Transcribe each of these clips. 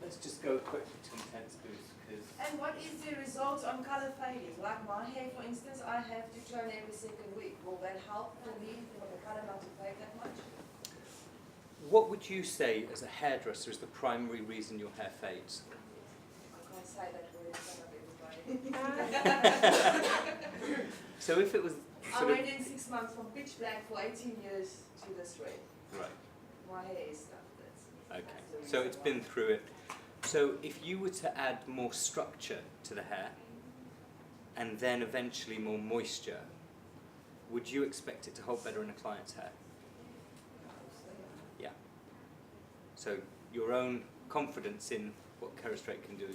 Let's just go quickly to intense boost, because And what is the result on color fading? Like my hair, for instance, I have to tone every second week. Will that help for me for the color not to fade that much? what would you say as a hairdresser is the primary reason your hair fades? I can't say that word in front of everybody. So if it was I sort of... went in 6 months from pitch black for 18 years to this red. Right, My hair is stuff. That's okay. the So reason it's why. been through it. So if you were to add more structure to the hair, and then eventually more moisture, would you expect it to hold better in a client's hair? Yeah. So your own confidence in what Kerastraight can do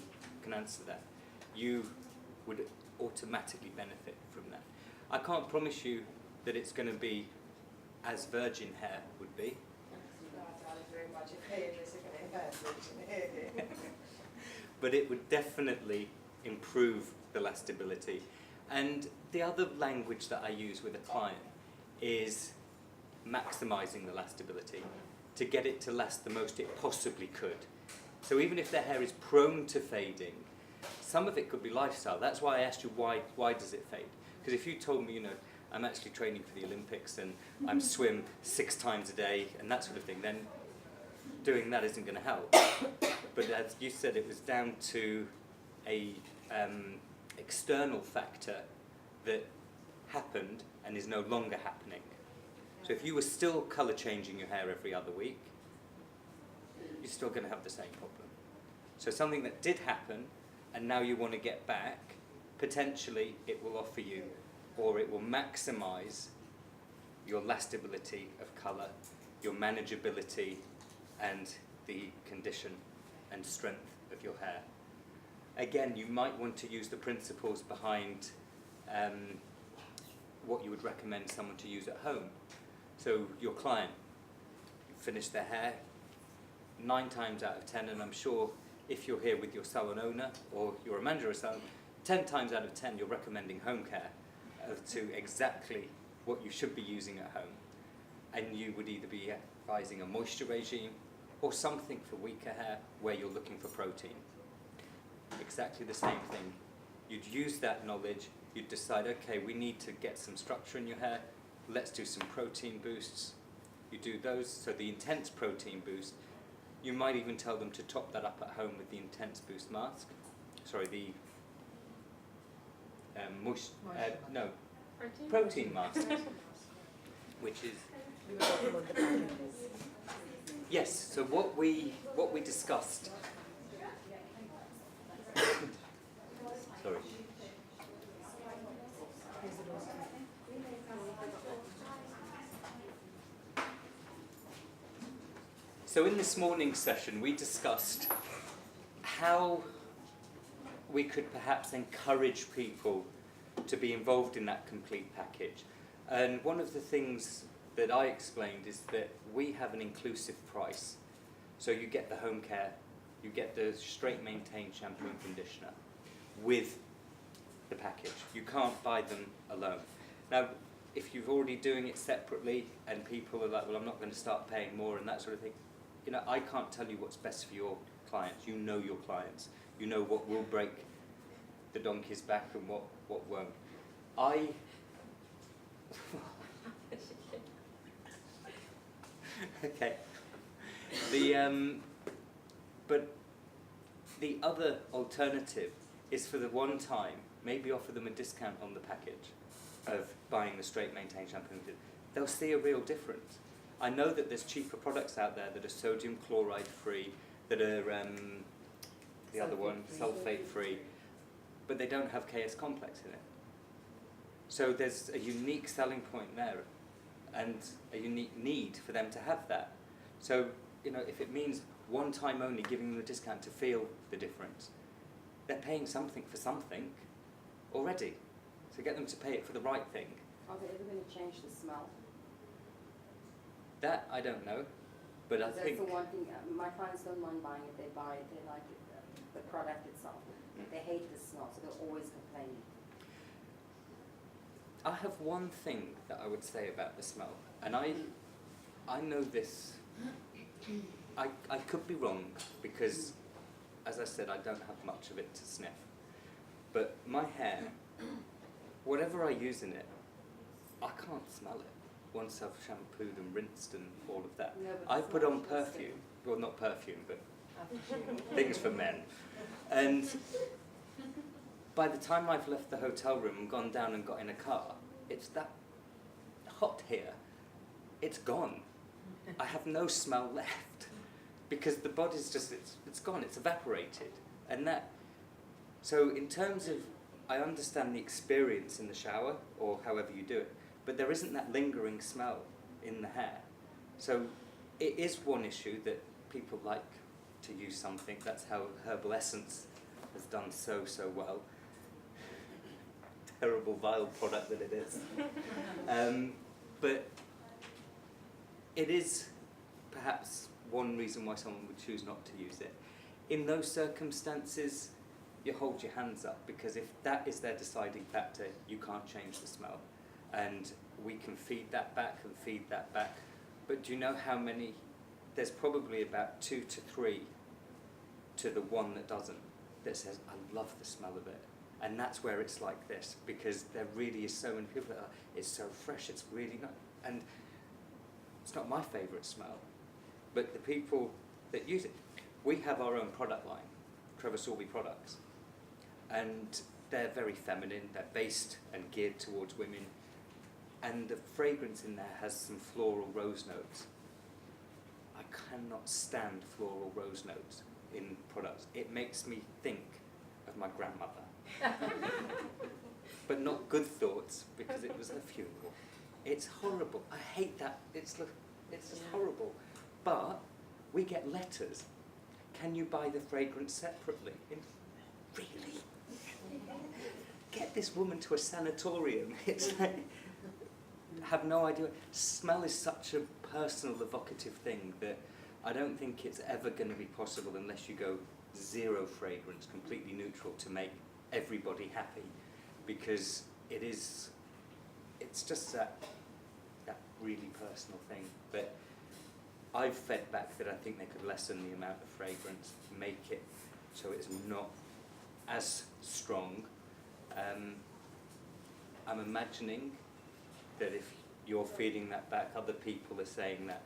can answer that. You would automatically benefit from that. I can't promise you that it's going to be as virgin hair would be, No, I doubt it very much. If hairdresser can have virgin hair then. but it would definitely improve the lastability. And the other language that I use with a client is maximizing the lastability to get it to last the most it possibly could. So even if their hair is prone to fading, some of it could be lifestyle. That's why I asked you why does it fade? Because if you told me, you know, I'm actually training for the Olympics and I'm swim 6 times a day and that sort of thing, then doing that isn't going to help. But as you said, it was down to a external factor that happened and is no longer happening. So if you were still colour changing your hair every other week, you're still going to have the same problem. So something that did happen and now you want to get back, potentially it will offer you, or it will maximise your lastability of colour, your manageability and the condition and strength of your hair. Again, you might want to use the principles behind what you would recommend someone to use at home. So your client, you finish their hair 9 times out of 10, and I'm sure if you're here with your salon owner or you're a manager of a salon, 10 times out of 10 you're recommending home care to exactly what you should be using at home. And you would either be advising a moisture regime or something for weaker hair where you're looking for protein. Exactly the same thing. You'd use that knowledge, you'd decide, okay, we need to get some structure in your hair, let's do some protein boosts. You do those, so the intense protein boost, you might even tell them to top that up at home with the intense boost mask. Sorry, the protein mask, which is yes. So what we discussed. Sorry. So in this morning's session, we discussed how we could perhaps encourage people to be involved in that complete package. And one of the things that I explained is that we have an inclusive price. So you get the home care, you get the straight maintained shampoo and conditioner with the package. You can't buy them alone. Now, if you're already doing it separately and people are like, well, I'm not going to start paying more and that sort of thing, you know, I can't tell you what's best for your clients. You know your clients. You know what will break the donkey's back and what won't. Okay. But the other alternative is for the one time, maybe offer them a discount on the package of buying the straight maintain shampoo. They'll see a real difference. I know that there's cheaper products out there that are sodium chloride free, that are the other one, sulfate free, but they don't have KS complex in it. So there's a unique selling point there and a unique need for them to have that. So, you know, if it means one time only giving them a discount to feel the difference, they're paying something for something already. So get them to pay it for the right thing. Are they ever going to change the smell? That I don't know, but I think... That's the one thing, my clients don't mind buying it, they buy it, they like it, the product itself. They hate the smell, so they're always complaining. I have one thing that I would say about the smell, and I know this I could be wrong because, as I said, I don't have much of it to sniff. But my hair, whatever I use in it, I can't smell it once I've shampooed and rinsed and all of that. No, but I it's put not on interesting. perfume, well not perfume, but things for men. And by the time I've left the hotel room and gone down and got in a car, it's that hot here, it's gone. I have no smell left because the body's just, it's gone, it's evaporated. And that, so in terms of, I understand the experience in the shower or however you do it, but there isn't that lingering smell in the hair. So it is one issue that people like to use something. That's how Herbal Essence has done so well. Terrible, vile product that it is. But it is perhaps one reason why someone would choose not to use it. In those circumstances, you hold your hands up, because if that is their deciding factor, you can't change the smell. And we can feed that back and feed that back. But do you know how many? There's probably about 2 to 3 to the one that doesn't, that says, I love the smell of it. And that's where it's like this, because there really is so many people that are, it's so fresh, it's really nice. And it's not my favourite smell, but the people that use it, we have our own product line, Trevor Sorbie products. And they're very feminine, they're based and geared towards women. And the fragrance in there has some floral rose notes. I cannot stand floral rose notes in products. It makes me think of my grandmother. But not good thoughts, because it was her funeral. It's horrible. I hate that. It's just horrible. But we get letters. Can you buy the fragrance separately? Really? Get this woman to a sanatorium. It's like, have no idea. Smell is such a personal, evocative thing that I don't think it's ever going to be possible unless you go zero fragrance, completely neutral, to make everybody happy, because it's just that really personal thing. But I've fed back that I think they could lessen the amount of fragrance, make it so it's not as strong. I'm imagining that if you're feeding that back, other people are saying that,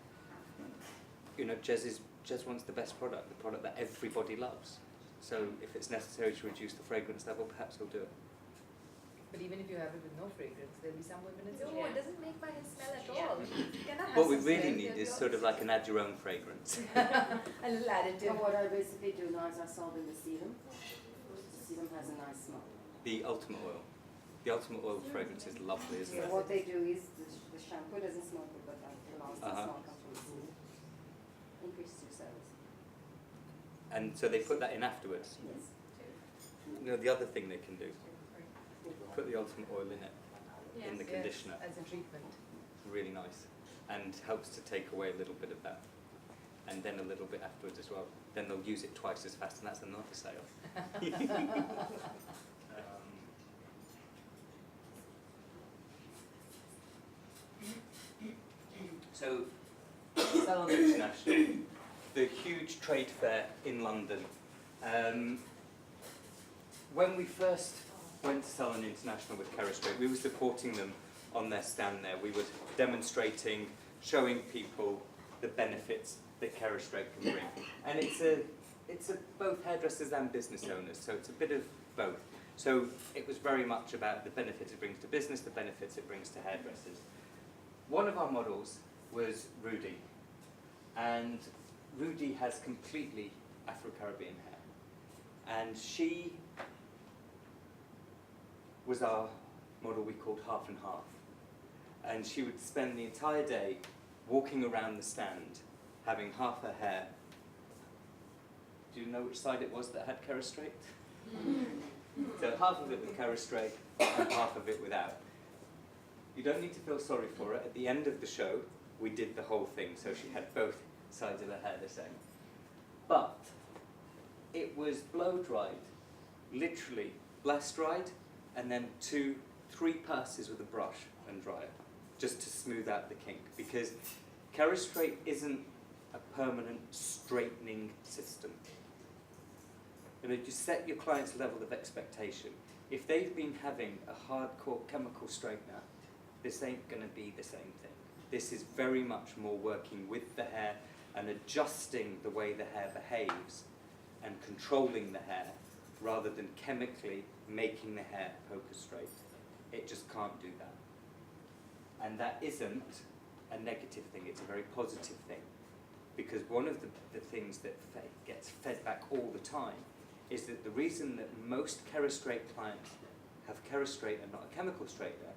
you know, Jez wants the best product, the product that everybody loves. So if it's necessary to reduce the fragrance level, perhaps he'll do it. But even if you have it with no fragrance, there'll be some women that say, Yeah. oh, it doesn't make my hair smell at all. You cannot have What we some really smell, need you're is sort of like an add your own fragrance. a little So additive. what I basically do now is I sell them the sedum. The sedum has a nice smell. The ultimate oil. The ultimate oil fragrance is lovely, isn't So it? what they do is the shampoo doesn't smell good, but the lasting Uh-huh. smell comes from the sedum. Increases your sales. And so they put that in afterwards. Yes. You know, the other thing they can do, put the ultimate oil in it, in the conditioner. Yes, as a treatment. Really nice, and helps to take away a little bit of that, and then a little bit afterwards as well. Then they'll use it twice as fast, and that's another sale. So, Salon International, the huge trade fair in London. When we first went to Salon International with Kerastraight, we were supporting them on their stand there. We were demonstrating, showing people the benefits that Kerastraight can bring. And it's a both hairdressers and business owners, so it's a bit of both. So it was very much about the benefits it brings to business, the benefits it brings to hairdressers. One of our models was Rudy, and Rudy has completely Afro-Caribbean hair. And she was our model we called Half and Half. And she would spend the entire day walking around the stand, having half her hair. Do you know which side it was that had Kerastraight? So half of it with Kerastraight and half of it without. You don't need to feel sorry for her. At the end of the show, we did the whole thing, so she had both sides of her hair the same. But it was blow dried, literally blast dried, and then 2-3 passes with a brush and dryer, just to smooth out the kink. Because Kerastraight isn't a permanent straightening system. You know, you set your client's level of expectation. If they've been having a hardcore chemical straightener, this ain't going to be the same thing. This is very much more working with the hair and adjusting the way the hair behaves and controlling the hair rather than chemically making the hair poker straight. It just can't do that. And that isn't a negative thing, it's a very positive thing. Because one of the things that gets fed back all the time is that the reason that most Kerastraight clients have Kerastraight and not a chemical straightener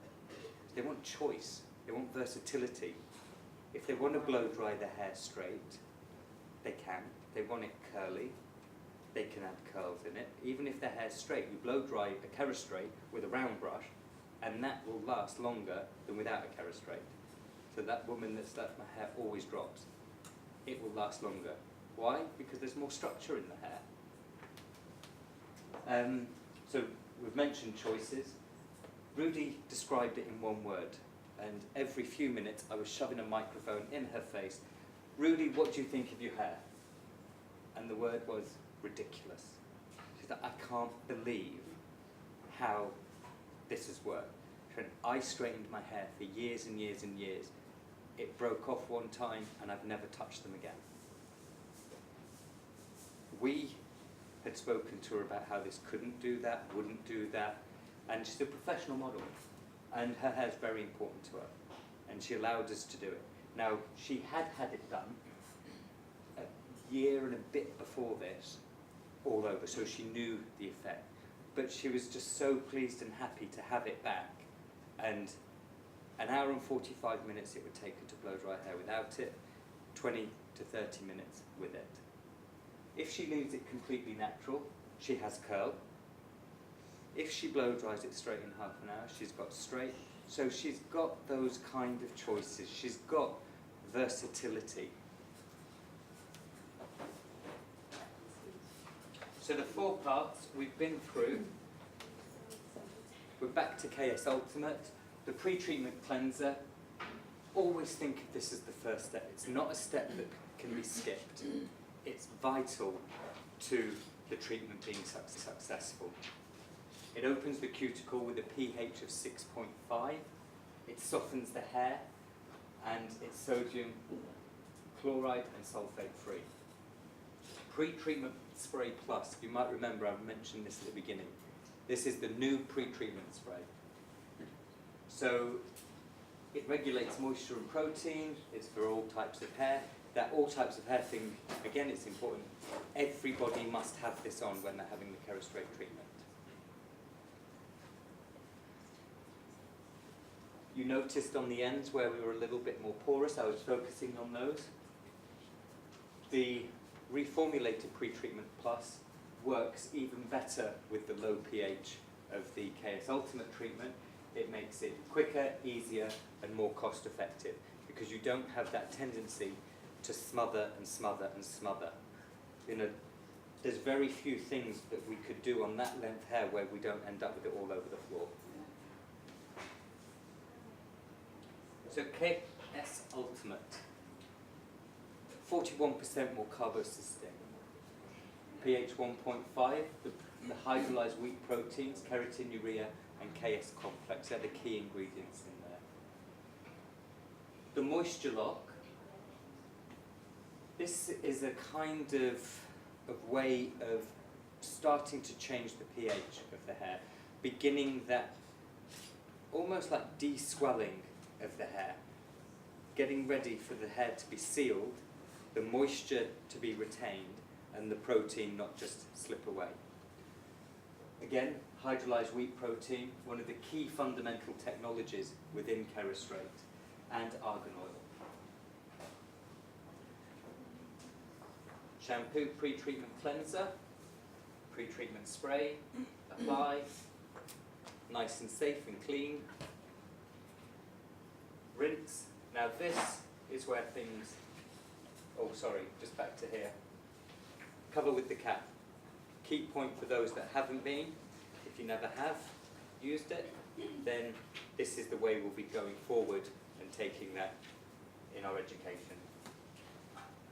is they want choice, they want versatility. If they want to blow dry their hair straight, they can. They want it curly, they can add curls in it. Even if their hair's straight, you blow dry a Kerastraight with a round brush, and that will last longer than without a Kerastraight. So that woman that's left my hair always drops. It will last longer. Why? Because there's more structure in the hair. So we've mentioned choices. Rudy described it in one word, and every few minutes I was shoving a microphone in her face. Rudy, what do you think of your hair? And the word was ridiculous. She said, I can't believe how this has worked. I straightened my hair for years and years and years. It broke off one time and I've never touched them again. We had spoken to her about how this couldn't do that, wouldn't do that, and she's a professional model, and her hair's very important to her, and she allowed us to do it. Now, she had it done a year and a bit before this, all over, so she knew the effect, but she was just so pleased and happy to have it back, and an hour and 45 minutes it would take her to blow dry hair without it, 20 to 30 minutes with it. If she leaves it completely natural, she has curl. If she blow dries it straight in half an hour, she's got straight. So she's got those kind of choices. She's got versatility. So the 4 parts we've been through. We're back to KS Ultimate. The pre-treatment cleanser. Always think of this as the first step. It's not a step that can be skipped. It's vital to the treatment being successful. It opens the cuticle with a pH of 6.5. It softens the hair, and it's sodium chloride and sulfate free. Pre-treatment spray plus, you might remember I mentioned this at the beginning. This is the new pre-treatment spray. So it regulates moisture and protein, it's for all types of hair. That all types of hair thing, again, it's important. Everybody must have this on when they're having the Kerastraight treatment. You noticed on the ends where we were a little bit more porous, I was focusing on those. The reformulated pre-treatment plus works even better with the low pH of the KS Ultimate treatment. It makes it quicker, easier, and more cost effective because you don't have that tendency to smother and smother and smother. You know, there's very few things that we could do on that length hair where we don't end up with it all over the floor. So KS Ultimate, 41% more carbocystin, pH 1.5, the hydrolyzed wheat proteins, keratin, urea, and KS complex, they're the key ingredients in there. The moisture lock, this is a kind of way of starting to change the pH of the hair, beginning that almost like de-swelling of the hair, getting ready for the hair to be sealed, the moisture to be retained, and the protein not just slip away. Again, hydrolyzed wheat protein, one of the key fundamental technologies within Kerastraight, and argan oil. Shampoo pre-treatment cleanser, pre-treatment spray, apply, nice and safe and clean. Rinse. Now this is where things, oh sorry, just back to here. Cover with the cap. Key point for those that haven't been, if you never have used it, then this is the way we'll be going forward and taking that in our education.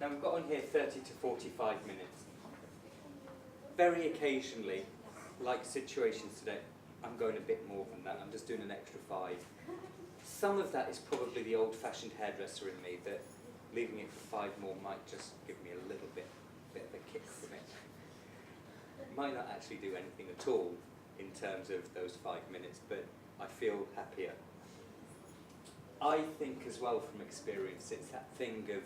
Now we've got on here 30 to 45 minutes. Very occasionally, like situations today, I'm going a bit more than that. I'm just doing an extra 5. Some of that is probably the old-fashioned hairdresser in me that leaving it for 5 more might just give me a little bit of a kick from it. Might not actually do anything at all in terms of those 5 minutes, but I feel happier. I think as well from experience, it's that thing of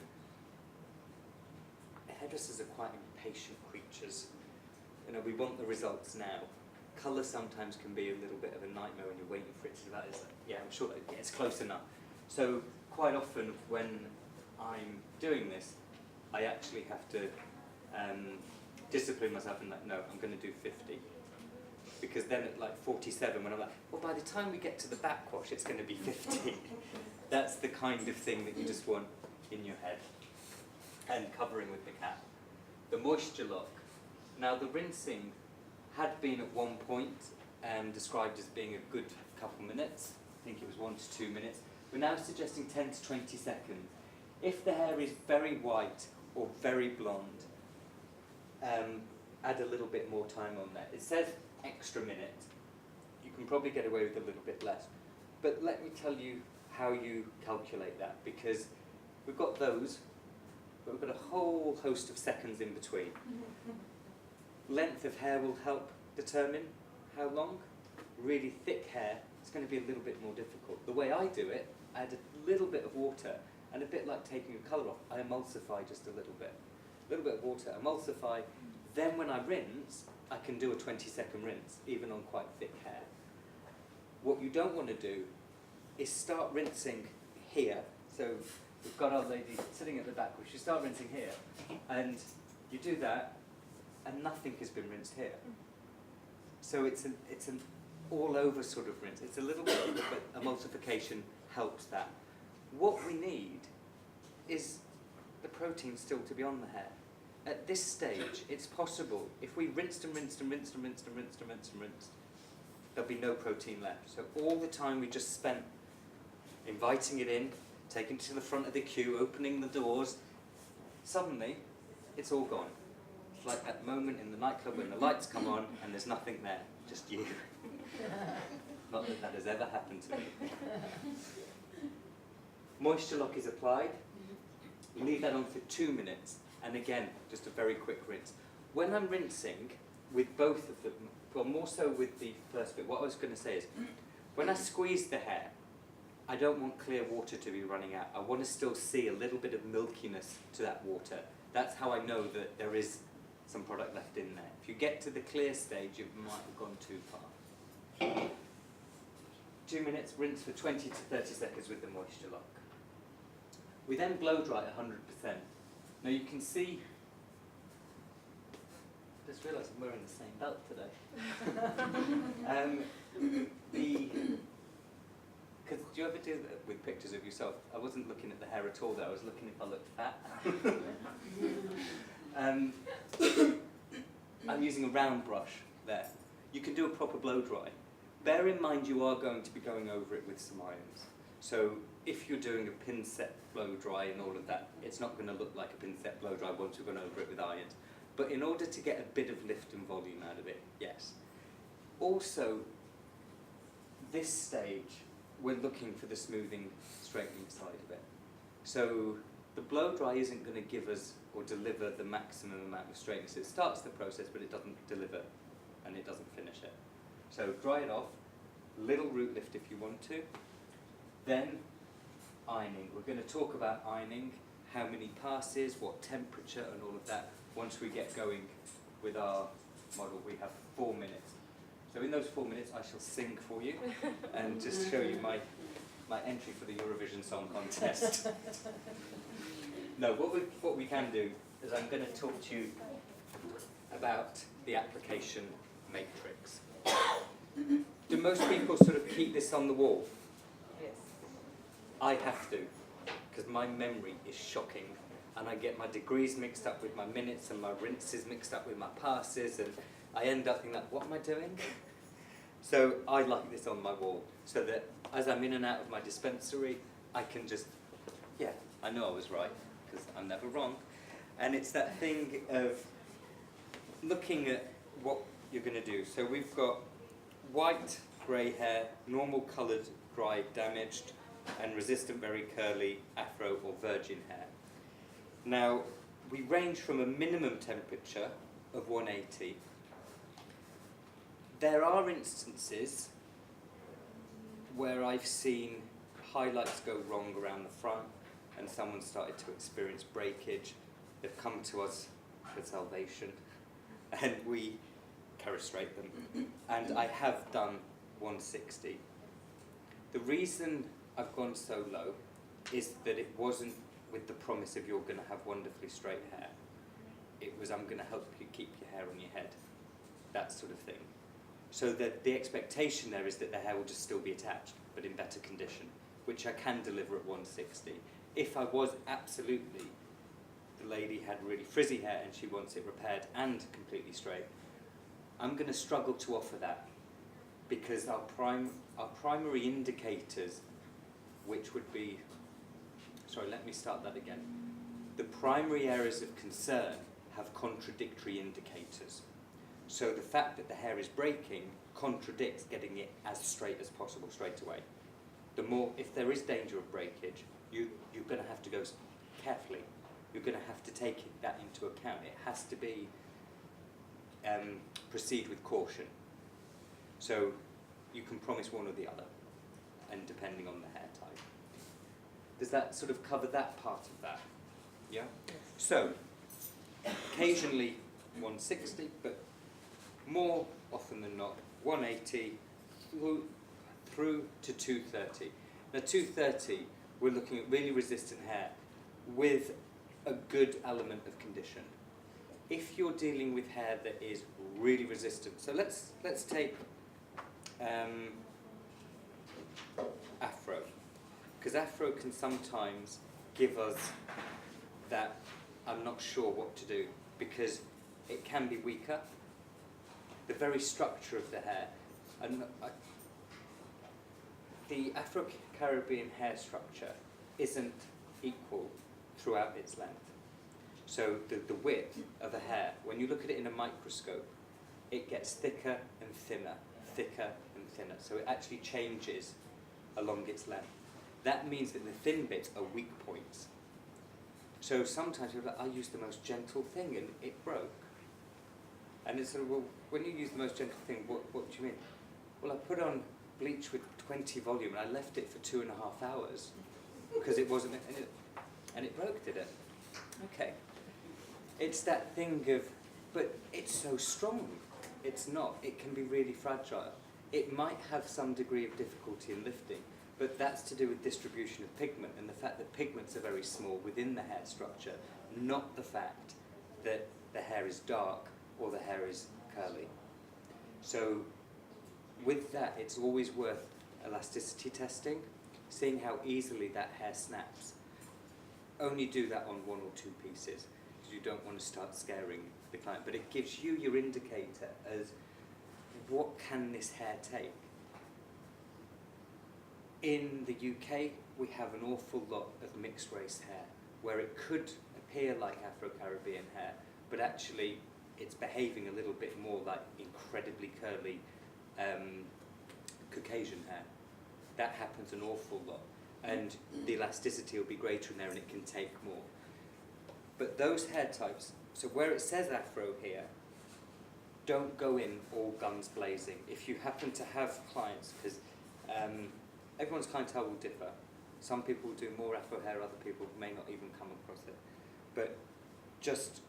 hairdressers are quite impatient creatures. You know, we want the results now. Colour sometimes can be a little bit of a nightmare when you're waiting for it to develop. It's like, yeah, I'm sure it's close enough. So quite often when I'm doing this, I actually have to discipline myself and like, no, I'm going to do 50. Because then at like 47, when I'm like, well, by the time we get to the backwash, it's going to be 50. That's the kind of thing that you just want in your head. And covering with the cap. The moisture lock. Now the rinsing had been at one point described as being a good couple minutes. I think it was 1 to 2 minutes. We're now suggesting 10 to 20 seconds. If the hair is very white or very blonde, add a little bit more time on there. It says extra minute. You can probably get away with a little bit less. But let me tell you how you calculate that, because we've got those, but we've got a whole host of seconds in between. Length of hair will help determine how long. Really thick hair, it's going to be a little bit more difficult. The way I do it, I add a little bit of water, and a bit like taking a colour off, I emulsify just a little bit. A little bit of water, emulsify, then when I rinse, I can do a 20-second rinse, even on quite thick hair. What you don't want to do is start rinsing here. So we've got our lady sitting at the back, we should start rinsing here, and you do that, and nothing has been rinsed here. So it's an all-over sort of rinse. It's a little bit, but emulsification helps that. What we need is the protein still to be on the hair. At this stage, it's possible, if we rinsed and rinsed and rinsed and rinsed and rinsed and rinsed and rinsed, there'll be no protein left. So all the time we just spent inviting it in, taking it to the front of the queue, opening the doors, suddenly it's all gone. It's like that moment in the nightclub when the lights come on and there's nothing there, just you. Not that that has ever happened to me. Moisture lock is applied. You leave that on for 2 minutes. And again, just a very quick rinse. When I'm rinsing with both of them, well, more so with the first bit, what I was going to say is, when I squeeze the hair, I don't want clear water to be running out. I want to still see a little bit of milkiness to that water. That's how I know that there is some product left in there. If you get to the clear stage, you might have gone too far. 2 minutes, rinse for 20 to 30 seconds with the moisture lock. We then blow dry at 100%. Now you can see, I just realised I'm wearing the same belt today. Because do you ever do that with pictures of yourself? I wasn't looking at the hair at all there, I was looking if I looked fat. I'm using a round brush there. You can do a proper blow dry. Bear in mind you are going to be going over it with some irons. So if you're doing a pin set blow dry and all of that, it's not going to look like a pin set blow dry once you've gone over it with irons. But in order to get a bit of lift and volume out of it, yes. Also, this stage, we're looking for the smoothing, straightening side of it. So the blow dry isn't going to give us or deliver the maximum amount of straightness. It starts the process, but it doesn't deliver, and it doesn't finish it. So dry it off, little root lift if you want to. Then ironing. We're going to talk about ironing, how many passes, what temperature and all of that. Once we get going with our model, we have 4 minutes. So in those 4 minutes I shall sing for you and just show you my entry for the Eurovision Song Contest. No, what we can do is I'm going to talk to you about the application matrix. Do most people sort of keep this on the wall? Yes. I have to, because my memory is shocking, and I get my degrees mixed up with my minutes and my rinses mixed up with my passes, and I end up thinking, like, what am I doing? So I like this on my wall, so that as I'm in and out of my dispensary, I can just, yeah, I know I was right, because I'm never wrong. And it's that thing of looking at what you're going to do. So we've got white, grey hair, normal coloured, dry, damaged, and resistant, very curly, afro or virgin hair. Now, we range from a minimum temperature of 180. There are instances where I've seen highlights go wrong around the front and someone started to experience breakage. They've come to us for salvation and we Kerastraight them. And I have done 160. The reason I've gone so low is that it wasn't with the promise of you're going to have wonderfully straight hair. It was I'm going to help you keep your hair on your head, that sort of thing. So that the expectation there is that the hair will just still be attached, but in better condition, which I can deliver at 160. If I was absolutely, the lady had really frizzy hair and she wants it repaired and completely straight, I'm going to struggle to offer that because our primary indicators, which would be, sorry, let me start that again. The primary areas of concern have contradictory indicators. So the fact that the hair is breaking contradicts getting it as straight as possible straight away. The more, if there is danger of breakage, you're going to have to go carefully. You're going to have to take that into account. It has to be proceed with caution. So you can promise one or the other, and depending on the hair type. Does that sort of cover that part of that? Yeah? Yes. So, occasionally 160, but more often than not 180 through to 230. Now 230, we're looking at really resistant hair with a good element of condition. If you're dealing with hair that is really resistant, so let's take afro, because afro can sometimes give us that I'm not sure what to do because it can be weaker. The very structure of the hair, and the Afro-Caribbean hair structure isn't equal throughout its length. So the width of a hair, when you look at it in a microscope, it gets thicker and thinner, thicker and thinner. So it actually changes along its length. That means that the thin bits are weak points. So sometimes you're like, I used the most gentle thing and it broke. And it's sort of, well, when you use the most gentle thing, what do you mean? Well, I put on bleach with 20 volume and I left it for 2.5 hours because it wasn't, and it broke, did it? Okay. It's that thing of, but it's so strong. It's not. It can be really fragile. It might have some degree of difficulty in lifting, but that's to do with distribution of pigment and the fact that pigments are very small within the hair structure, not the fact that the hair is dark or the hair is curly. So with that, it's always worth elasticity testing, seeing how easily that hair snaps. Only do that on 1 or 2 pieces, because you don't want to start scaring the client. But it gives you your indicator as what can this hair take. In the UK, we have an awful lot of mixed race hair, where it could appear like Afro-Caribbean hair, but actually it's behaving a little bit more like incredibly curly Caucasian hair. That happens an awful lot. And the elasticity will be greater in there and it can take more. But those hair types, so where it says afro here, don't go in all guns blazing. If you happen to have clients, because everyone's clientele will differ. Some people will do more afro hair, other people may not even come across it. But just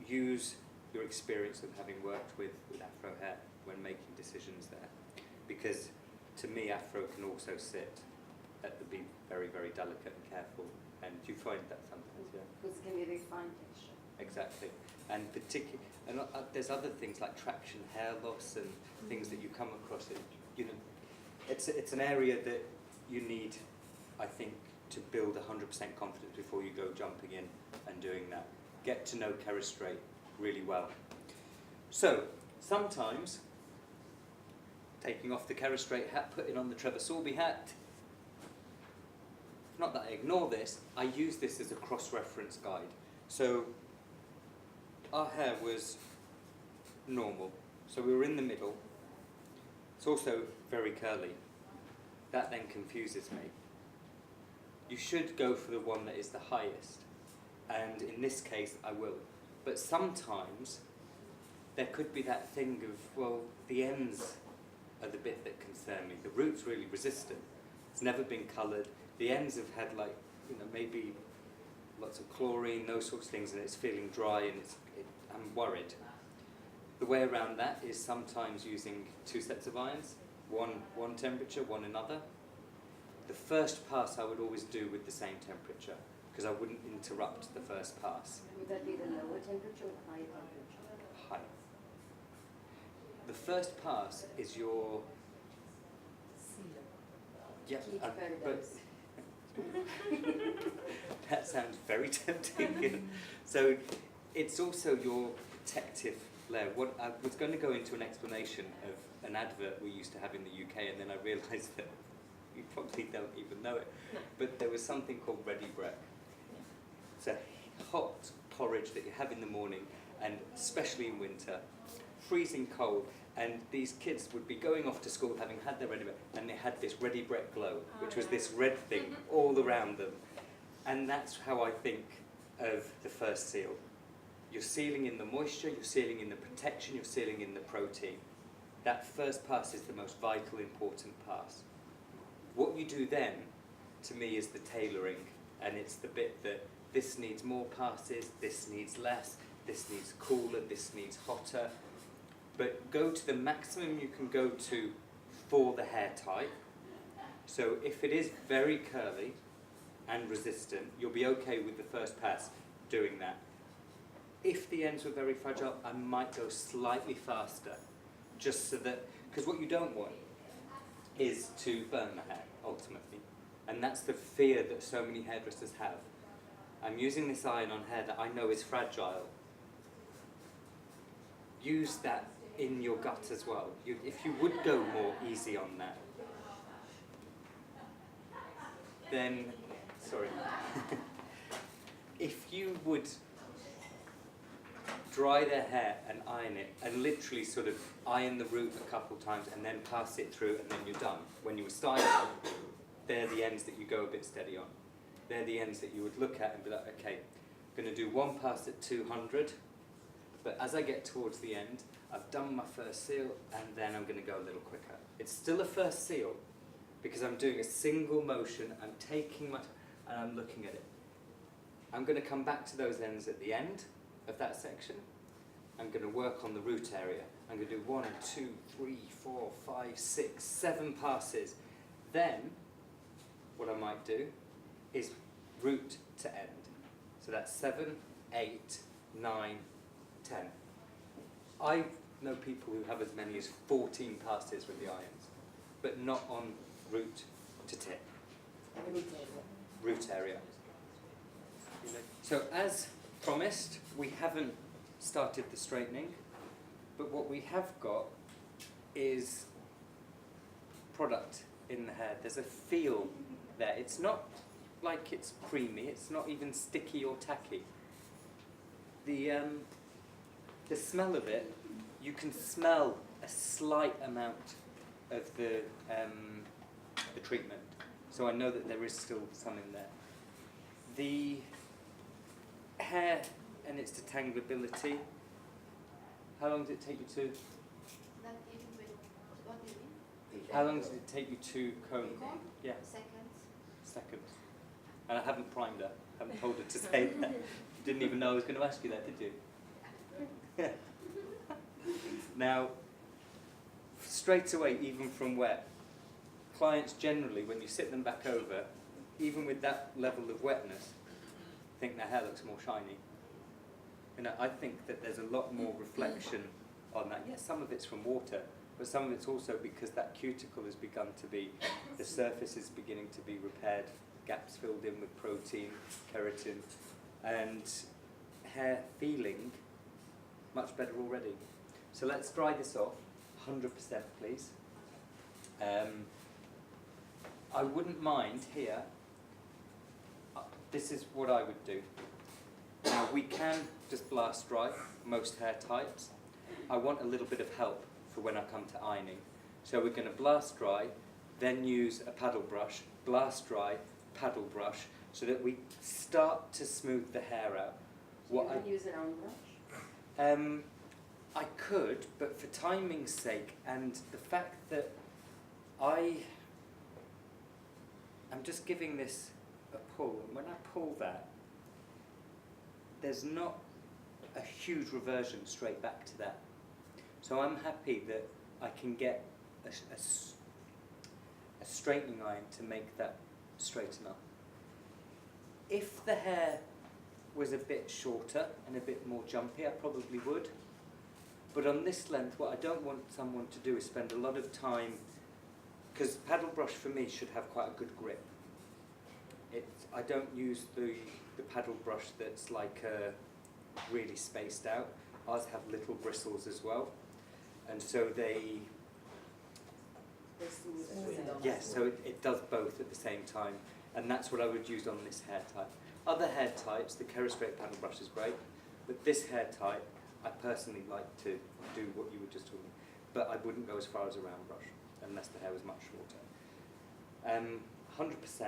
use your experience of having worked with afro hair when making decisions there. Because to me, afro can also sit at the be very, very delicate and careful. And do you find that sometimes, yeah? Because it can be a very fine texture. Exactly. And there's other things like traction hair loss and things that you come across. You know, it's an area that you need, I think, to build 100% confidence before you go jumping in and doing that. Get to know Kerastraight really well. So sometimes taking off the Kerastraight hat, putting on the Trevor Sorby hat. Not that I ignore this, I use this as a cross-reference guide. So our hair was normal, so we were in the middle. It's also very curly. That then confuses me. You should go for the one that is the highest, and in this case I will. But sometimes there could be that thing of, well, the ends are the bit that concern me. The root's really resistant. It's never been coloured. The ends have had, like, you know, maybe lots of chlorine, those sorts of things, and it's feeling dry, and I'm worried. The way around that is sometimes using 2 sets of irons, one temperature, one another. The first pass I would always do with the same temperature, because I wouldn't interrupt the first pass. Would that be the lower temperature or higher temperature? High. The first pass is your... Yeah, Keep but that sounds very tempting. So it's also your protective layer. What I was going to go into an explanation of an advert we used to have in the UK, and then I realised that you probably don't even know it. No. But there was something called ready break. It's a hot porridge that you have in the morning, and especially in winter, freezing cold. And these kids would be going off to school having had their ready break, and they had this ready break glow, which was this red thing all around them. And that's how I think of the first seal. You're sealing in the moisture, you're sealing in the protection, you're sealing in the protein. That first pass is the most vital, important pass. What you do then, to me, is the tailoring, and it's the bit that this needs more passes, this needs less, this needs cooler, this needs hotter. But go to the maximum you can go to for the hair type. So if it is very curly and resistant, you'll be okay with the first pass doing that. If the ends were very fragile, I might go slightly faster, just so that, because what you don't want is to burn the hair, ultimately. And that's the fear that so many hairdressers have. I'm using this iron on hair that I know is fragile. Use that in your gut as well. If you would go more easy on that, then, sorry, if you would dry their hair and iron it, and literally sort of iron the root a couple times and then pass it through and then you're done. When you were styling, they're the ends that you go a bit steady on. They're the ends that you would look at and be like, okay, I'm going to do one pass at 200, but as I get towards the end, I've done my first seal, and then I'm going to go a little quicker. It's still a first seal, because I'm doing a single motion, I'm taking my, and I'm looking at it. I'm going to come back to those ends at the end of that section. I'm going to work on the root area. I'm going to do 1, 2, 3, 4, 5, 6, 7 passes. Then, what I might do is root to end. So that's 7, 8, 9, 10. I know people who have as many as 14 passes with the irons, but not on root to tip. Root area. So as promised, we haven't started the straightening, but what we have got is product in the hair. There's a feel there. It's not like it's creamy, it's not even sticky or tacky. The smell of it, you can smell a slight amount of the treatment. So I know that there is still some in there. The hair and its detangleability, how long did it take you to? How long did it take you to comb? Yeah. Seconds. And I haven't primed her, haven't told her to say that. Didn't even know I was going to ask you that, did you? Now, straight away, even from wet, clients generally, when you sit them back over, even with that level of wetness, think their hair looks more shiny. And I think that there's a lot more reflection on that. Yes, some of it's from water, but some of it's also because that cuticle has begun to be, the surface is beginning to be repaired, gaps filled in with protein, keratin, and hair feeling much better already. So let's dry this off, 100% please. I wouldn't mind here, this is what I would do. Now we can just blast dry most hair types. I want a little bit of help for when I come to ironing. So we're going to blast dry, then use a paddle brush, blast dry, paddle brush, so that we start to smooth the hair out. You can use an iron brush? I could, but for timing's sake and the fact that I'm just giving this a pull, and when I pull that, there's not a huge reversion straight back to that. So I'm happy that I can get a straightening iron to make that straight enough. If the hair was a bit shorter and a bit more jumpy, I probably would. But on this length, what I don't want someone to do is spend a lot of time, because paddle brush for me should have quite a good grip. I don't use the paddle brush that's like really spaced out. Ours have little bristles as well, and so They smooth Smooth it out. yes, so it does both at the same time, and that's what I would use on this hair type. Other hair types, the Kerastraight paddle brush is great, but this hair type, I personally like to do what you were just talking about, but I wouldn't go as far as a round brush unless the hair was much shorter. 100%,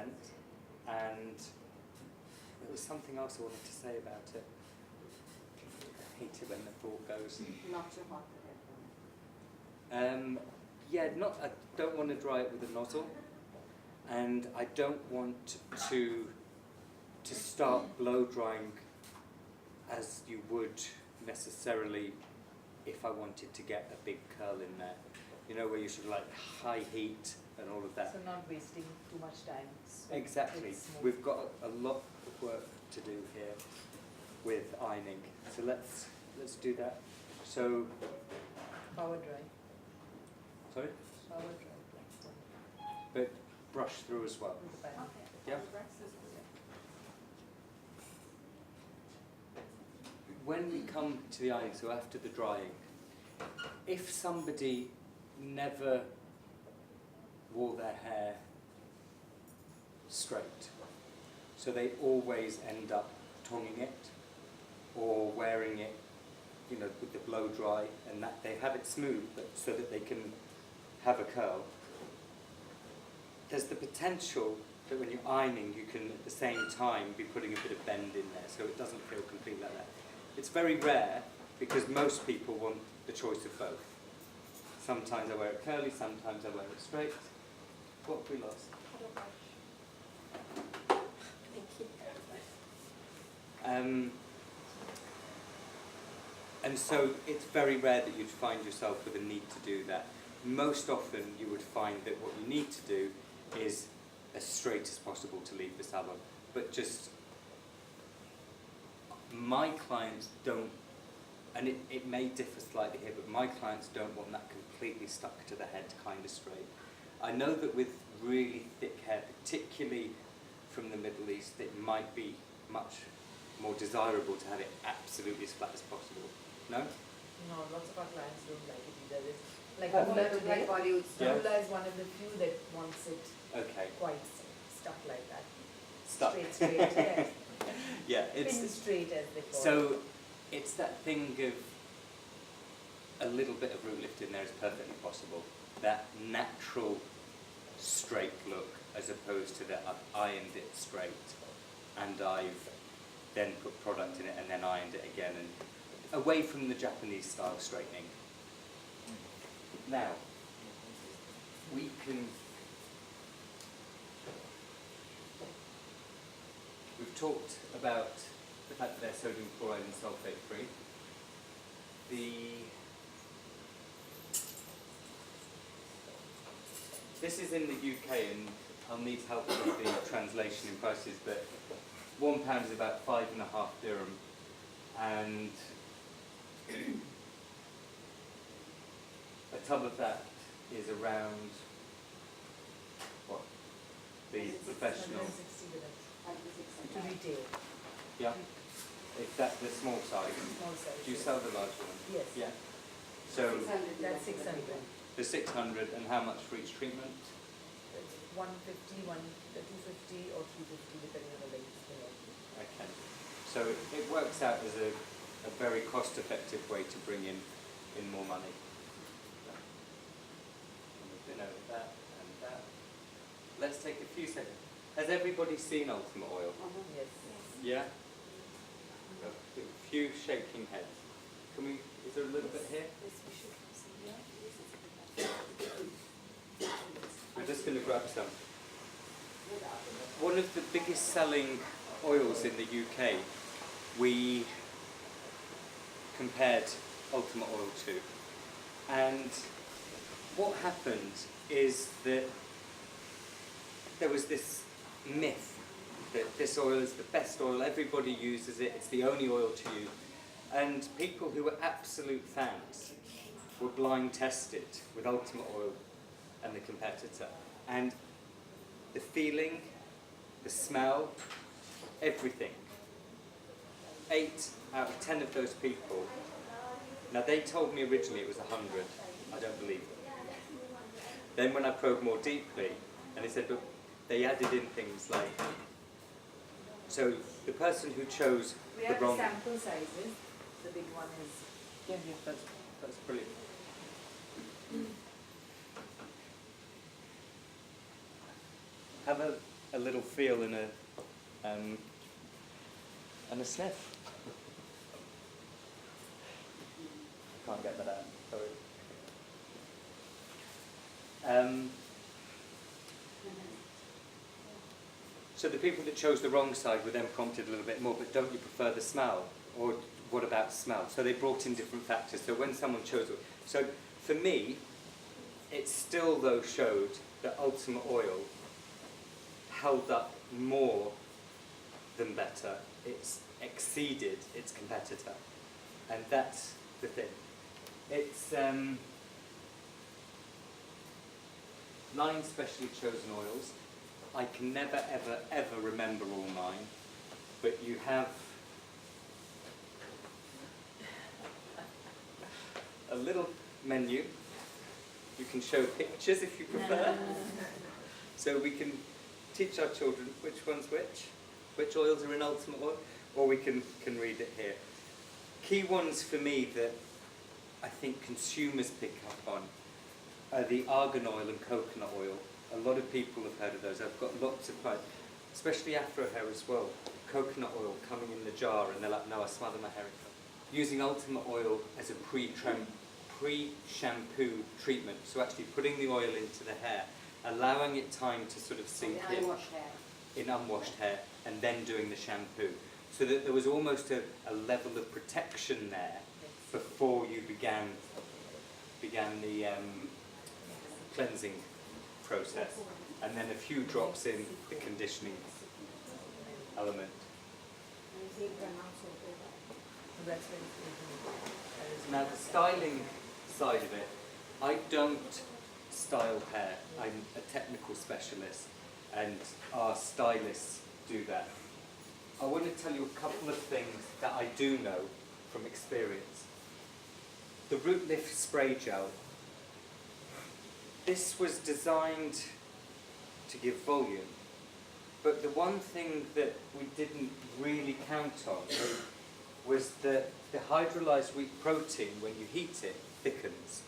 and there was something else I wanted to say about it. I hate it when the thought goes. Not too hot for hair. Yeah, I don't want to dry it with a nozzle, and I don't want to start blow drying as you would necessarily if I wanted to get a big curl in there. You know, where you should like high heat and all of that. So not wasting too much time. So Exactly. it's smooth. We've got a lot of work to do here with ironing. So let's do that. So, Power dry. sorry, Power dry. but brush through as well. With the pan. Yeah. When we come to the ironing, so after the drying, if somebody never wore their hair straight, so they always end up tonguing it or wearing it, you know, with the blow dry, and that they have it smooth, but so that they can have a curl. There's the potential that when you're ironing, you can at the same time be putting a bit of bend in there, so it doesn't feel completely like that. It's very rare because most people want the choice of both. Sometimes I wear it curly, sometimes I wear it straight. What have we lost? And so it's very rare that you'd find yourself with a need to do that. Most often you would find that what you need to do is as straight as possible to leave the salon. But just, my clients don't, and it may differ slightly here, but my clients don't want that completely stuck to the head kind of straight. I know that with really thick hair, particularly from the Middle East, it might be much more desirable to have it absolutely as flat as possible. No? No, lots of our clients don't like it either. It's like Oh. Mula today. Like Bollywood Yeah. Mula is one of the few that wants it Okay. quite stuck like that. Stuck. Straight, yes. Yeah, it's Pin straight as they call it. so it's that thing of a little bit of root lift in there is perfectly possible. That natural straight look as opposed to that I've ironed it straight and I've then put product in it and then ironed it again, and away from the Japanese style straightening. Now, we can, we've talked about the fact that they're sodium chloride and sulfate free. This is in the UK, and I'll need help with the translation in prices, but £1 is about 5.5 dirham, and a tub of that is around, what, the professional, 160 dirhams to retail. yeah, is that the small size? Small size. Do you sell the large one? Yes. Yeah. So, That's 600. the 600, and how much for each treatment? It's 150, 250 or 350 depending on the length. Okay. So it works out as a very cost-effective way to bring in more money. And we've been over that and that. Let's take a few seconds. Has everybody seen Ultimate Oil? Yes. Yeah? A few shaking heads. Can we, is there a little bit here? We're just going to grab some. One of the biggest selling oils in the UK, we compared Ultimate Oil to. And what happened is that there was this myth that this oil is the best oil, everybody uses it, it's the only oil to use. And people who were absolute fans were blind tested with Ultimate Oil and the competitor. And the feeling, the smell, everything. 8 out of 10 of those people, now they told me originally it was 100, I don't believe them. Then when I probed more deeply, and they said, look, they added in things like, so the person who chose We the have wrong... sample sizes. The big one is. Yeah, that's brilliant. Have a little feel and a sniff. Can't get that out, sorry. So the people that chose the wrong side were then prompted a little bit more, but don't you prefer the smell? Or what about smell? So they brought in different factors. So when someone chose it, so for me, it still though showed that Ultimate Oil held up more than better. It's exceeded its competitor. And that's the thing. It's 9 specially chosen oils. I can never, ever, ever remember all 9, but you have a little menu. You can show pictures if you prefer. So we can teach our children which one's which oils are in Ultimate Oil, or we can read it here. Key ones for me that I think consumers pick up on are the argan oil and coconut oil. A lot of people have heard of those. I've got lots of clients, especially Afro hair as well. Coconut oil coming in the jar, and they're like, no, I smother my hair in coconut. Using Ultimate Oil as a pre-shampoo treatment, so actually putting the oil into the hair, allowing it time to sort of sink in Unwashed hair. in unwashed hair, and then doing the shampoo. So that there was almost a level of protection there before you began the cleansing process, and then a few drops in the conditioning element. That's very good. Now the styling side of it, I don't style hair. I'm a technical specialist, and our stylists do that. I want to tell you a couple of things that I do know from experience. The Root Lift Spray Gel, this was designed to give volume, but the one thing that we didn't really count on was that the hydrolyzed wheat protein, when you heat it, thickens.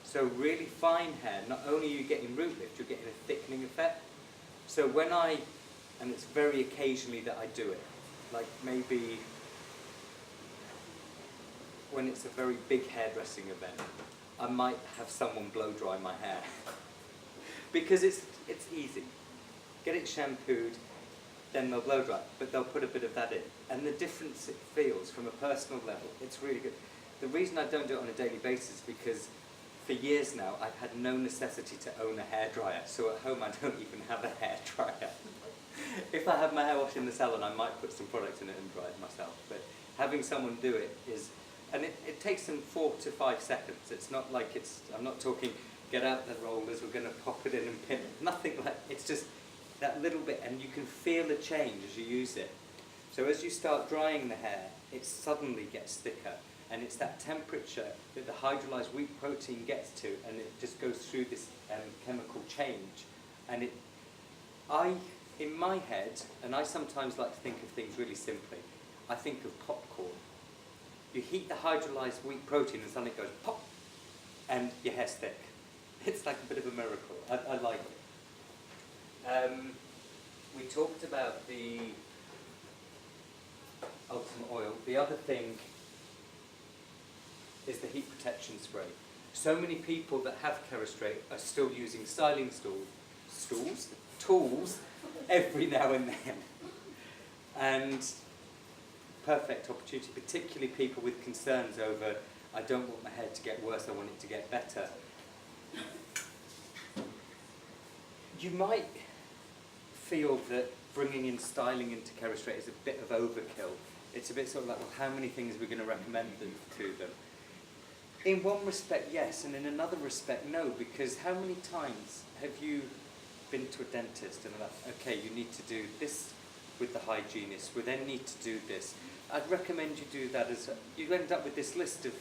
So really fine hair, not only are you getting root lift, you're getting a thickening effect. So when and it's very occasionally that I do it, like maybe when it's a very big hairdressing event, I might have someone blow dry my hair. Because it's easy. Get it shampooed, then they'll blow dry, but they'll put a bit of that in. And the difference it feels from a personal level, it's really good. The reason I don't do it on a daily basis is because for years now, I've had no necessity to own a hairdryer. So at home, I don't even have a hairdryer. If I have my hair washed in the salon, I might put some product in it and dry it myself. But having someone do it is, and it takes them 4 to 5 seconds. It's not like I'm not talking, get out the rollers, we're going to pop it in and pin it. Nothing like, it's just that little bit, and you can feel the change as you use it. So as you start drying the hair, it suddenly gets thicker. And it's that temperature that the hydrolyzed wheat protein gets to, and it just goes through this chemical change. And in my head, and I sometimes like to think of things really simply, I think of popcorn. You heat the hydrolyzed wheat protein and suddenly it goes pop, and your hair's thick. It's like a bit of a miracle. I like it. We talked about the ultimate oil. The other thing is the heat protection spray. So many people that have Kerastraight are still using styling tools every now and then. And perfect opportunity, particularly people with concerns over, I don't want my hair to get worse, I want it to get better. You might feel that bringing in styling into Kerastraight is a bit of overkill. It's a bit sort of like, well, how many things are we going to recommend to them? In one respect, yes, and in another respect, no, because how many times have you been to a dentist and they're like, okay, you need to do this with the hygienist, we then need to do this. I'd recommend you do that as, you end up with this list of,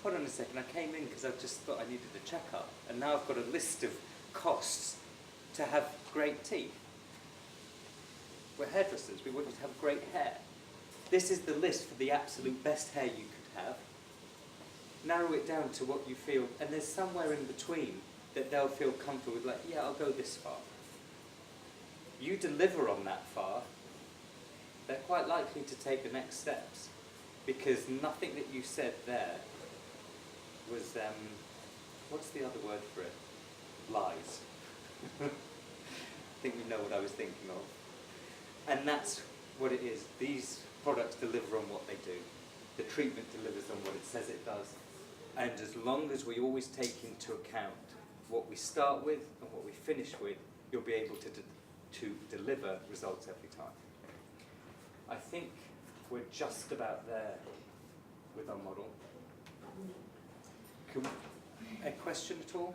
hold on a second, I came in because I just thought I needed a checkup, and now I've got a list of costs to have great teeth. We're hairdressers, we want you to have great hair. This is the list for the absolute best hair you could have. Narrow it down to what you feel, and there's somewhere in between that they'll feel comfortable with, like, yeah, I'll go this far. You deliver on that far, they're quite likely to take the next steps, because nothing that you said there was, what's the other word for it? Lies. I think you know what I was thinking of. And that's what it is. These products deliver on what they do. The treatment delivers on what it says it does. And as long as we always take into account what we start with and what we finish with, you'll be able to deliver results every time. I think we're just about there with our model. A question at all?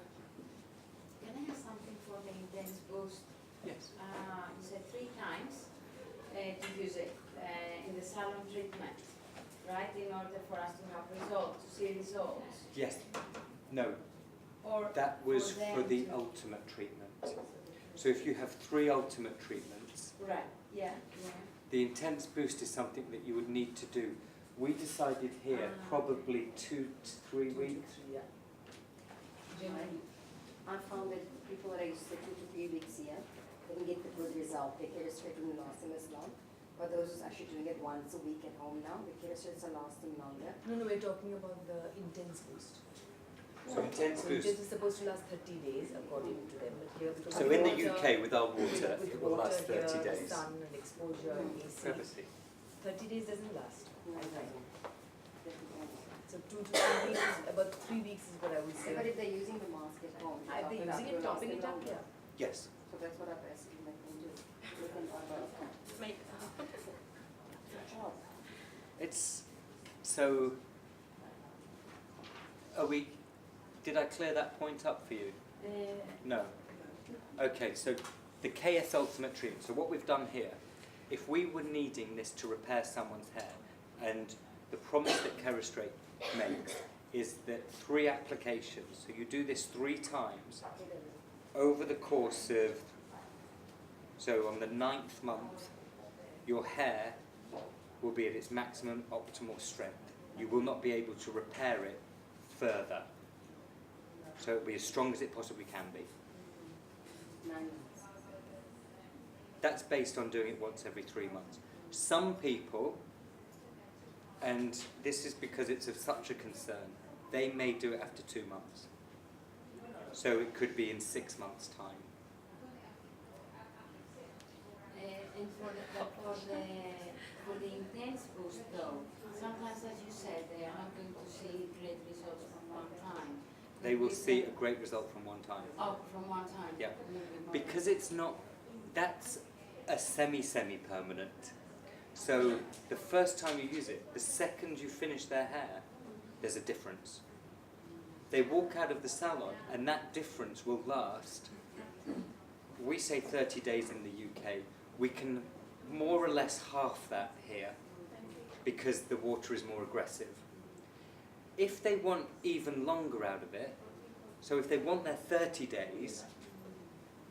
Can I have something for the intense boost? Yes. You said 3 times to use it in the salon treatment, right? In order for us to have results, to see results. Yes. No. Or that was for the to... ultimate treatment. So if you have 3 ultimate treatments, right? Yeah. The intense boost is something that you would need to do. We decided here probably 2 to 3 weeks. Yeah. I found that people that I used to 2 to 3 weeks here didn't get the good result. The Kerastraight didn't last them as long. But those who's actually doing it once a week at home now, the Kerastraights are lasting longer. No, we're talking about the intense boost. So intense boost. Intense is supposed to last 30 days according to them. But here, because So in the UK with our water, it will last 30 days. Sun and exposure, AC. Privacy. 30 days doesn't last. I think. So 2 to 3 weeks, about 3 weeks is what I would say. But if they're using the mask at home, Are they using it, topping it up? Yeah. Yes. So that's what I've asked you, like, do. Look and Make job. It's so. Are we? Did I clear that point up for you? No. Okay. So the KS Ultimate treatment. So what we've done here, if we were needing this to repair someone's hair, and the promise that Kerastraight makes is that 3 applications. So you do this 3 times over the course of. So on the 9th month, your hair will be at its maximum optimal strength. You will not be able to repair it further. So it will be as strong as it possibly can be. 9 months. That's based on doing it once every 3 months. Some people, and this is because it's of such a concern, they may do it after 2 months. So it could be in 6 months' time. And for the intense boost though, sometimes as you said, they are not going to see great results from one time. They will see a great result from one time. Oh, from one time? Yeah. Because it's not, that's a semi-permanent. So the first time you use it, the second you finish their hair, there's a difference. They walk out of the salon and that difference will last, we say 30 days in the UK, we can more or less half that here because the water is more aggressive. If they want even longer out of it, so if they want their 30 days,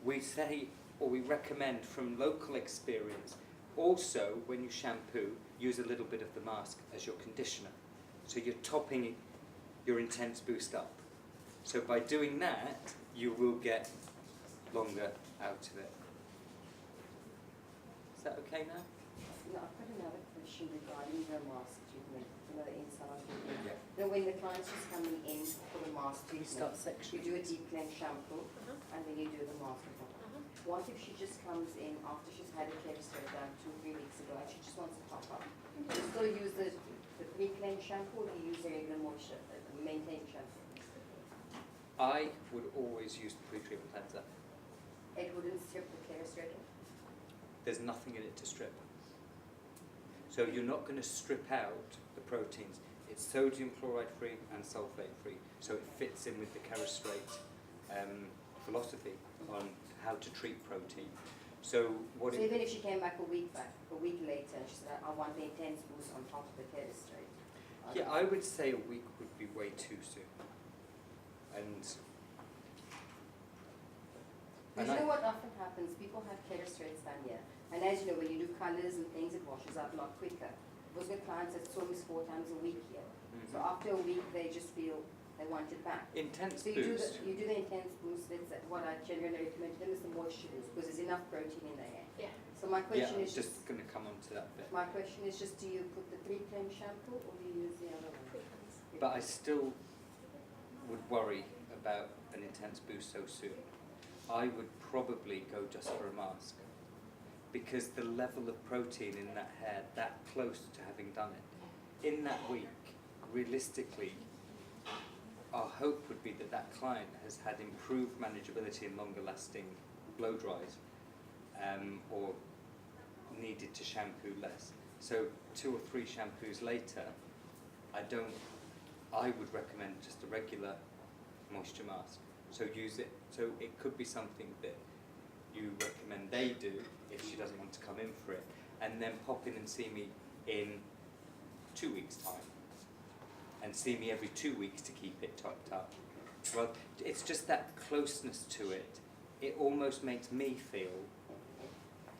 we say, or we recommend from local experience, also when you shampoo, use a little bit of the mask as your conditioner. So you're topping your intense boost up. So by doing that, you will get longer out of it. Is that okay now? No, I've got another question regarding the mask treatment, another inside treatment. Yeah. You know, when the client's just coming in for the mask You treatment, start section. you do a deep cleanse shampoo, and then you do the mask on top. What if she just comes in after she's had a Kerastraight done 2-3 weeks ago and she just wants to top up? Do you still use the pre-cleanse shampoo, or do you use the regular moisture, the maintained shampoo? I would always use the pre-treatment cleanser. It wouldn't strip the Kerastraight off? There's nothing in it to strip. So you're not going to strip out the proteins. It's sodium chloride free and sulfate free. So it fits in with the Kerastraight philosophy on how to treat protein. So what So it, even if she came back a week later and she said, I want the intense boost on top of the Kerastraight. yeah, I would say a week would be way too soon. And Because you know what often happens, people have Kerastraights done here, and as you know, when you do colours and things, it washes out a lot quicker. It was with clients that saw me 4 times a week here. So after a week, they just feel they want it back. intense So you boost. do the intense boost, that's what I generally recommend to them is the moisture boost, because there's enough protein in there. Yeah. So my Yeah, question I'm is just going to come on to that bit. my question is just, do you put the 3-cleanse shampoo or do you use the other one? But I still would worry about an intense boost so soon. I would probably go just for a mask, because the level of protein in that hair that close to having done it, in that week, realistically, our hope would be that that client has had improved manageability and longer lasting blow dries, or needed to shampoo less. So 2 or 3 shampoos later, I would recommend just a regular moisture mask. So use it, so it could be something that you recommend they do if she doesn't want to come in for it, and then pop in and see me in 2 weeks' time, and see me every 2 weeks to keep it topped up. Well, it's just that closeness to it. It almost makes me feel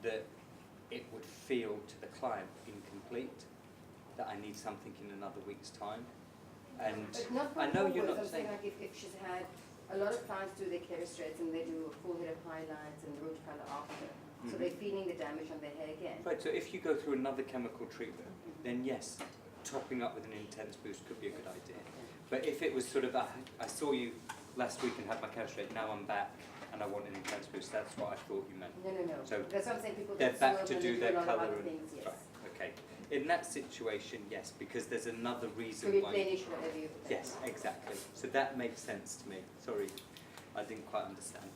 that it would feel to the client incomplete, that I need something in another week's time. And But not I know you're always. not I'm saying saying, like if she's had, a lot of clients do their Kerastraights and they do a full head of highlights and root colour after. So they're feeling the damage on their hair again. right, so if you go through another chemical treatment, then yes, topping up with an intense boost could be a good idea. But if it was sort of, I saw you last week and had my Kerastraight, now I'm back and I want an intense boost, that's what I thought you meant. No. So That's what I'm saying, people they're get back swerve to when do they their a lot of colour other and, things, yes. right, okay. In that situation, yes, because there's another To reason why. replenish whatever you put. Yes, exactly. So that makes sense to me. Sorry, I didn't quite understand.